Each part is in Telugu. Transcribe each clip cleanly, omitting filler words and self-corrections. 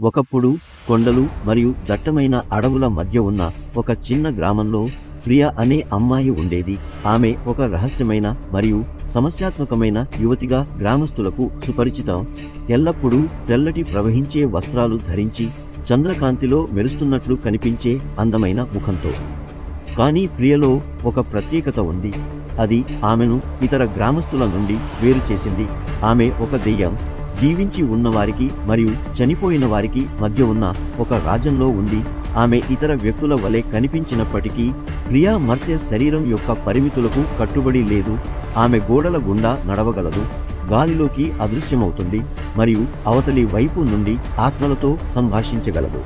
ఒకప్పుడు కొండలు మరియు దట్టమైన అడవుల మధ్య ఉన్న ఒక చిన్న గ్రామంలో ప్రియ అనే అమ్మాయి ఉండేది. ఆమె ఒక రహస్యమైన మరియు సమస్యాత్మకమైన యువతిగా గ్రామస్తులకు సుపరిచితం. ఎల్లప్పుడూ తెల్లటి ప్రవహించే వస్త్రాలు ధరించి చంద్రకాంతిలో మెరుస్తున్నట్లు కనిపించే అందమైన ముఖంతో. కానీ ప్రియలో ఒక ప్రత్యేకత ఉంది. అది ఆమెను ఇతర గ్రామస్తుల నుండి వేరు చేసింది. ఆమె ఒక దెయ్యం. జీవించి ఉన్నవారికి మరియు చనిపోయిన వారికి మధ్య ఉన్న ఒక రాజ్యంలో ఉంది. ఆమె ఇతర వ్యక్తుల వలె కనిపించినప్పటికీ ప్రియా మర్త్య శరీరం యొక్క పరిమితులకు కట్టుబడి లేదు. ఆమె గోడల గుండా నడవగలదు, గాలిలోకి అదృశ్యమవుతుంది మరియు అవతలి వైపు నుండి ఆత్మలతో సంభాషించగలదు.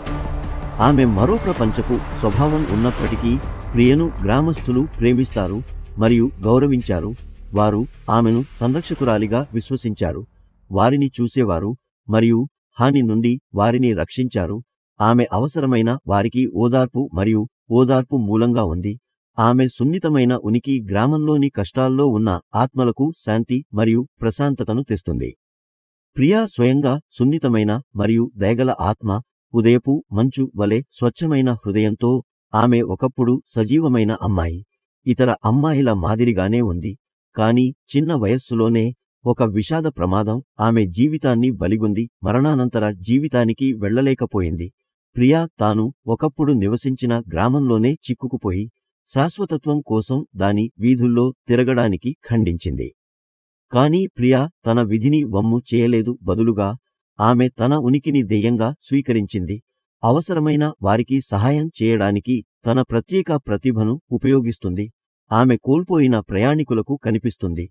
ఆమె మరో ప్రపంచపు స్వభావం ఉన్నప్పటికీ ప్రియను గ్రామస్తులు ప్రేమిస్తారు మరియు గౌరవించారు. వారు ఆమెను సంరక్షకురాలిగా విశ్వసించారు. వారిని చూసేవారు మరియు హాని నుండి వారిని రక్షించారు. ఆమె అవసరమైన వారికి ఓదార్పు మరియు ఓదార్పు మూలంగా ఉంది. ఆమె సున్నితమైన ఉనికి గ్రామంలోని కష్టాల్లో ఉన్న ఆత్మలకు శాంతి మరియు ప్రశాంతతను తెస్తుంది. ప్రియా స్వయంగా సున్నితమైన మరియు దయగల ఆత్మ. ఉదయపు మంచు వలె స్వచ్ఛమైన హృదయంతో ఆమె ఒకప్పుడు సజీవమైన అమ్మాయి. ఇతర అమ్మాయిల మాదిరిగానే ఉంది. కానీ చిన్న వయస్సులోనే ఒక విషాద ప్రమాదం ఆమె జీవితాన్ని బలిగొంది మరణానంతర జీవితానికి వెళ్లలేకపోయింది. ప్రియా తాను ఒకప్పుడు నివసించిన గ్రామంలోనే చిక్కుకుపోయి శాశ్వతత్వం కోసం దాని వీధుల్లో తిరగడానికి ఖండించింది. కాని ప్రియా తన విధిని వమ్ము చేయలేదు. బదులుగా ఆమె తన ఉనికిని దెయ్యంగా స్వీకరించింది. అవసరమైన వారికి సహాయం చేయడానికి తన ప్రత్యేక ప్రతిభను ఉపయోగిస్తుంది. ఆమె కోల్పోయిన ప్రయాణికులకు కనిపిస్తుంది.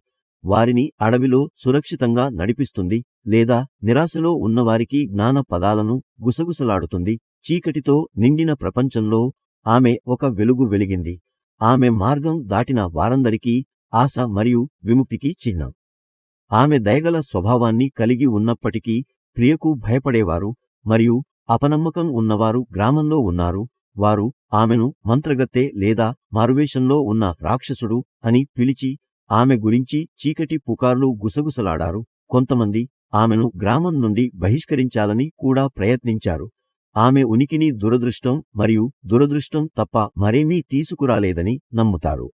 వారిని అడవిలో సురక్షితంగా నడిపిస్తుంది లేదా నిరాశలో ఉన్నవారికి జ్ఞాన పదాలను గుసగుసలాడుతుంది. చీకటితో నిండిన ప్రపంచంలో ఆమె ఒక వెలుగు వెలిగింది. ఆమె మార్గం దాటిన వారందరికీ ఆశ మరియు విముక్తికి చిహ్నం. ఆమె దయగల స్వభావాన్ని కలిగి ఉన్నప్పటికీ ప్రియకు భయపడేవారు మరియు అపనమ్మకం ఉన్నవారు గ్రామంలో ఉన్నారు. వారు ఆమెను మంత్రగత్తె లేదా మారువేషంలో ఉన్న రాక్షసుడు అని పిలిచి ఆమె గురించి చీకటి పుకార్లు గుసగుసలాడారు. కొంతమంది ఆమెను గ్రామం నుండి బహిష్కరించాలని కూడా ప్రయత్నించారు. ఆమె ఉనికిని దురదృష్టం మరియు దురదృష్టం తప్ప మరేమీ తీసుకురాలేదని నమ్ముతారు.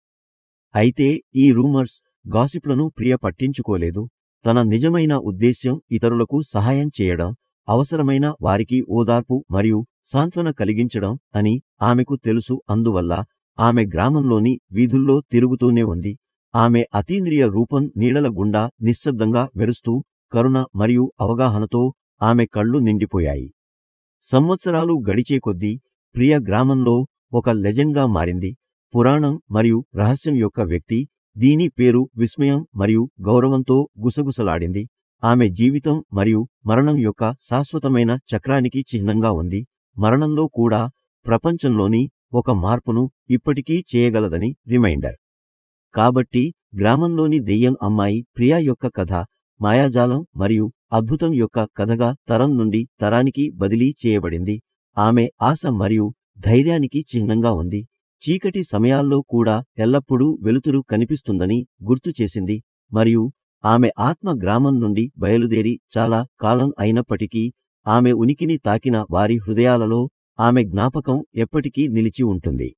అయితే ఈ రూమర్స్, గాసిప్లను ప్రియ పట్టించుకోలేదు. తన నిజమైన ఉద్దేశ్యం ఇతరులకు సహాయం చేయడం, అవసరమైన వారికి ఓదార్పు మరియు సాంత్వన కలిగించడం అని ఆమెకు తెలుసు. అందువల్ల ఆమె గ్రామంలోని వీధుల్లో తిరుగుతూనే ఉంది. ఆమె అతీంద్రియ రూపం నీడల గుండా నిశ్శబ్దంగా మెరుస్తూ కరుణ మరియు అవగాహనతో ఆమె కళ్ళు నిండిపోయాయి. సంవత్సరాలు గడిచే కొద్దీ ప్రియ గ్రామంలో ఒక లెజెండ్గా మారింది. పురాణం మరియు రహస్యం యొక్క వ్యక్తి. దీని పేరు విస్మయం మరియు గౌరవంతో గుసగుసలాడింది. ఆమె జీవితం మరియు మరణం యొక్క శాశ్వతమైన చక్రానికి చిహ్నంగా ఉంది. మరణంలో కూడా ప్రపంచంలోని ఒక మార్పును ఇప్పటికీ చేయగలదని రిమైండర్. కాబట్టి గ్రామంలోని దెయ్యం అమ్మాయి ప్రియా యొక్క కథ మాయాజాలం మరియు అద్భుతం యొక్క కథగా తరం నుండి తరానికి బదిలీ చేయబడింది. ఆమె ఆశ మరియు ధైర్యానికి చిహ్నంగా ఉంది. చీకటి సమయాల్లో కూడా ఎల్లప్పుడూ వెలుతురు కనిపిస్తుందని గుర్తు చేసింది. మరియు ఆమె ఆత్మ గ్రామం నుండి బయలుదేరి చాలా కాలం అయినప్పటికీ ఆమె ఉనికిని తాకిన వారి హృదయాలలో ఆమె జ్ఞాపకం ఎప్పటికీ నిలిచి ఉంటుంది.